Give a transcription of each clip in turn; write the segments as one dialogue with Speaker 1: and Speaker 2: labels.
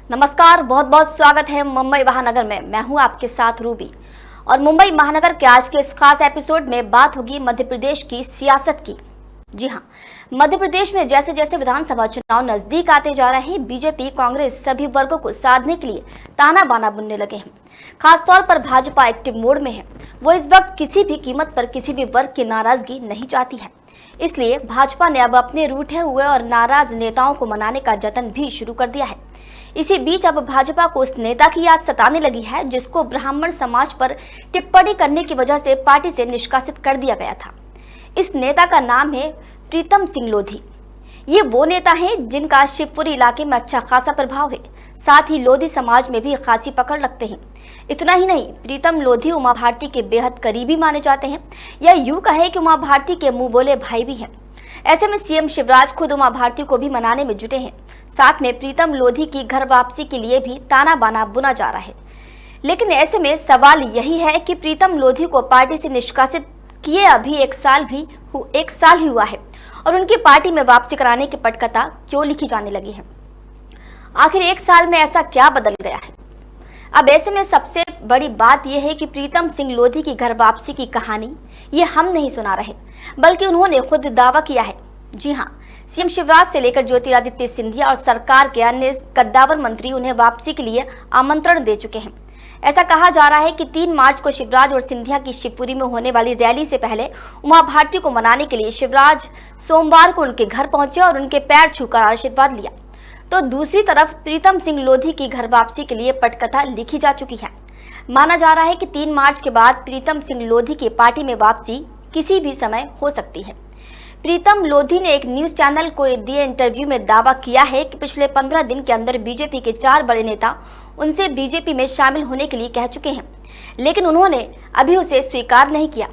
Speaker 1: नमस्कार, बहुत बहुत स्वागत है मुंबई महानगर में। मैं हूं आपके साथ रूबी और मुंबई महानगर के आज के इस खास एपिसोड में बात होगी मध्य प्रदेश की सियासत की। जी हां, मध्य प्रदेश में जैसे जैसे विधानसभा चुनाव नजदीक आते जा रहे हैं, बीजेपी कांग्रेस सभी वर्गों को साधने के लिए ताना बाना बुनने लगे हैं। खासतौर पर भाजपा एक्टिव मोड में है। वो इस वक्त किसी भी कीमत पर किसी भी वर्ग की नाराजगी नहीं चाहती है। इसलिए भाजपा ने अब अपने रूठे हुए और नाराज नेताओं को मनाने का जतन भी शुरू कर दिया है। इसी बीच अब भाजपा को उस नेता की याद सताने लगी है जिसको ब्राह्मण समाज पर टिप्पणी करने की वजह से पार्टी से निष्कासित कर दिया गया था। इस नेता का नाम है प्रीतम सिंह लोधी। ये वो नेता हैं जिनका शिवपुरी इलाके में अच्छा खासा प्रभाव है, साथ ही लोधी समाज में भी खासी पकड़ रखते हैं। इतना ही नहीं, प्रीतम लोधी उमा भारती के बेहद करीबी माने जाते हैं, या यूं कहे कि उमा भारती के मुंह बोले भाई भी हैं। ऐसे में सीएम शिवराज खुद उमा भारती को भी मनाने में जुटे हैं। साथ में प्रीतम लोधी की घर वापसी के लिए भी ताना बाना बुना जा रहा है। लेकिन ऐसे में सवाल यही है कि प्रीतम लोधी को पार्टी से निष्कासित किए अभी एक साल ही हुआ है और उनकी पार्टी में वापसी कराने की पटकथा क्यों लिखी जाने लगी है। आखिर एक साल में ऐसा क्या बदल गया है? अब ऐसे में सबसे बड़ी बात यह है कि प्रीतम सिंह लोधी की घर वापसी की कहानी ये हम नहीं सुना रहे, बल्कि उन्होंने खुद दावा किया है। जी हाँ, सीएम शिवराज से लेकर ज्योतिरादित्य सिंधिया और सरकार के अन्य कद्दावर मंत्री उन्हें वापसी के लिए आमंत्रण दे चुके हैं। ऐसा कहा जा रहा है कि 3 मार्च को शिवराज और सिंधिया की शिवपुरी में होने वाली रैली से पहले उमा भारती को मनाने के लिए शिवराज सोमवार को उनके घर पहुंचे और उनके पैर छूकर आशीर्वाद लिया। तो दूसरी तरफ प्रीतम सिंह लोधी की घर वापसी के लिए पटकथा लिखी जा चुकी है। माना जा रहा है कि 3 मार्च के बाद प्रीतम सिंह लोधी की पार्टी में वापसी किसी भी समय हो सकती है। प्रीतम लोधी ने एक न्यूज चैनल को दिए इंटरव्यू में दावा किया है कि पिछले 15 दिन के अंदर बीजेपी के 4 बड़े नेता उनसे बीजेपी में शामिल होने के लिए कह चुके हैं, लेकिन उन्होंने अभी उसे स्वीकार नहीं किया।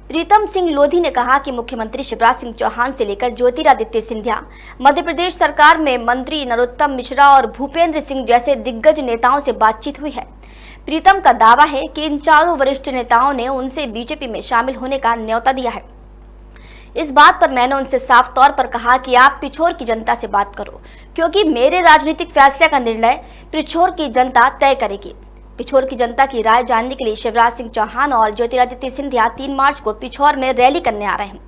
Speaker 1: प्रीतम सिंह लोधी ने कहा कि मुख्यमंत्री शिवराज सिंह चौहान से लेकर ज्योतिरादित्य सिंधिया, मध्य प्रदेश सरकार में मंत्री नरोत्तम मिश्रा और भूपेंद्र सिंह जैसे दिग्गज नेताओं से बातचीत हुई है। प्रीतम का दावा है कि इन चारों वरिष्ठ नेताओं ने उनसे बीजेपी में शामिल होने का न्योता दिया है। इस बात पर मैंने उनसे साफ तौर पर कहा कि आप पिछोर की जनता से बात करो, क्योंकि मेरे राजनीतिक फैसले का निर्णय पिछोर की जनता तय करेगी। पिछोर की जनता की राय जानने के लिए शिवराज सिंह चौहान और ज्योतिरादित्य सिंधिया 3 मार्च को पिछोर में रैली करने आ रहे हैं।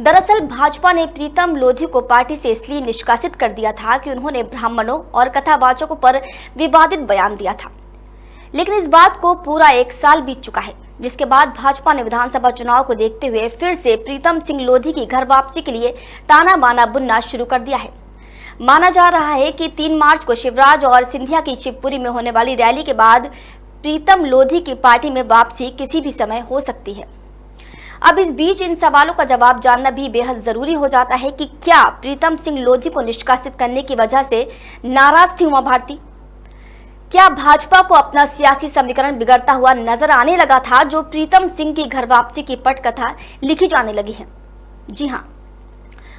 Speaker 1: दरअसल भाजपा ने प्रीतम लोधी को पार्टी से इसलिए निष्कासित कर दिया था कि उन्होंने ब्राह्मणों और कथावाचकों पर विवादित बयान दिया था। लेकिन इस बात को पूरा 1 साल बीत चुका है, जिसके बाद भाजपा ने विधानसभा चुनाव को देखते हुए फिर से प्रीतम सिंह लोधी की घर वापसी के लिए ताना बाना बुनना शुरू कर दिया है। माना जा रहा है कि 3 मार्च को शिवराज और सिंधिया की शिवपुरी में होने वाली रैली के बाद प्रीतम लोधी की पार्टी में वापसी किसी भी समय हो सकती है। अब इस बीच इन सवालों का जवाब जानना भी बेहद जरूरी हो जाता है कि क्या प्रीतम सिंह लोधी को निष्कासित करने की वजह से नाराज थी उमा भारती? क्या भाजपा को अपना सियासी समीकरण बिगड़ता हुआ नजर आने लगा था, जो प्रीतम सिंह की घर वापसी की पटकथा लिखी जाने लगी है? जी हाँ,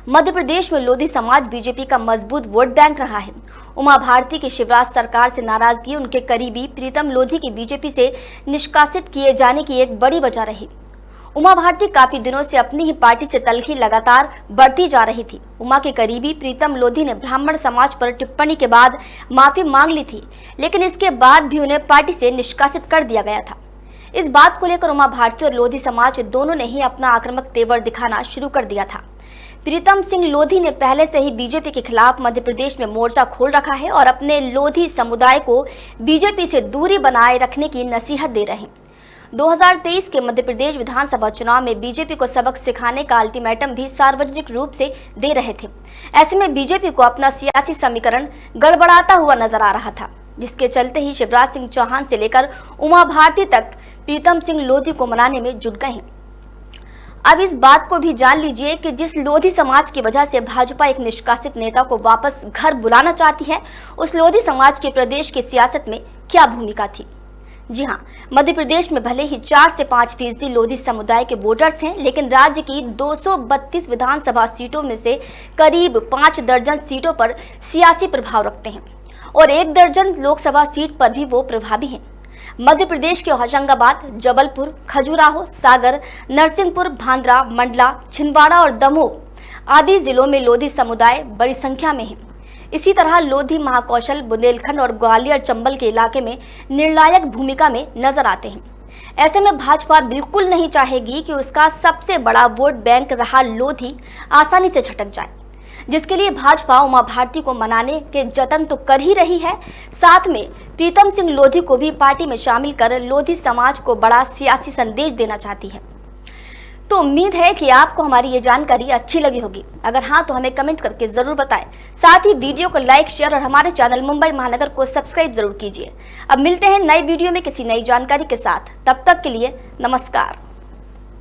Speaker 1: मध्य प्रदेश में लोधी समाज बीजेपी का मजबूत वोट बैंक रहा है। उमा भारती की शिवराज सरकार से नाराजगी उनके करीबी प्रीतम लोधी की बीजेपी से निष्कासित किए जाने की एक बड़ी वजह रही। उमा भारती काफी दिनों से अपनी ही पार्टी से तलखी लगातार बढ़ती जा रही थी। उमा के करीबी प्रीतम लोधी ने ब्राह्मण समाज पर टिप्पणी के बाद माफी मांग ली थी, लेकिन इसके बाद भी उन्हें पार्टी से निष्कासित कर दिया गया था। इस बात को लेकर उमा भारती और लोधी समाज दोनों ने ही अपना आक्रामक तेवर दिखाना शुरू कर दिया था। प्रीतम सिंह लोधी ने पहले से ही बीजेपी के खिलाफ मध्य प्रदेश में मोर्चा खोल रखा है और अपने लोधी समुदाय को बीजेपी से दूरी बनाए रखने की नसीहत दे रहे हैं। 2023 के मध्य प्रदेश विधानसभा चुनाव में बीजेपी को सबक सिखाने का अल्टीमेटम भी सार्वजनिक रूप से दे रहे थे। ऐसे में बीजेपी को अपना सियासी समीकरण गड़बड़ाता हुआ नजर आ रहा था, जिसके चलते ही शिवराज सिंह चौहान से लेकर उमा भारती तक प्रीतम सिंह लोधी को मनाने में जुट गए हैं। अब इस बात को भी जान लीजिए कि जिस लोधी समाज की वजह से भाजपा एक निष्कासित नेता को वापस घर बुलाना चाहती है, उस लोधी समाज के प्रदेश की सियासत में क्या भूमिका थी। जी हाँ, मध्य प्रदेश में भले ही 4 से 5% लोधी समुदाय के वोटर्स हैं, लेकिन राज्य की 232 विधानसभा सीटों में से करीब 5 दर्जन सीटों पर सियासी प्रभाव रखते हैं और 1 दर्जन लोकसभा सीट पर भी वो प्रभावी हैं। मध्य प्रदेश के होशंगाबाद, जबलपुर, खजुराहो, सागर, नरसिंहपुर, भांद्रा, मंडला, छिंदवाड़ा और दमोह आदि जिलों में लोधी समुदाय बड़ी संख्या में है। इसी तरह लोधी, महाकौशल, बुंदेलखंड और ग्वालियर चंबल के इलाके में निर्णायक भूमिका में नजर आते हैं। ऐसे में भाजपा बिल्कुल नहीं चाहेगी कि उसका सबसे बड़ा वोट बैंक रहा लोधी आसानी से छटक जाए, जिसके लिए भाजपा उमा भारती को मनाने के जतन तो कर ही रही है, साथ में प्रीतम सिंह लोधी को भी पार्टी में शामिल कर लोधी समाज को बड़ा सियासी संदेश देना चाहती है। तो उम्मीद है कि आपको हमारी ये जानकारी अच्छी लगी होगी। अगर हाँ तो हमें कमेंट करके जरूर बताएं। साथ ही वीडियो को लाइक, शेयर और हमारे चैनल मुंबई महानगर को सब्सक्राइब जरूर कीजिए। अब मिलते हैं नई वीडियो में किसी नई जानकारी के साथ। तब तक के लिए नमस्कार।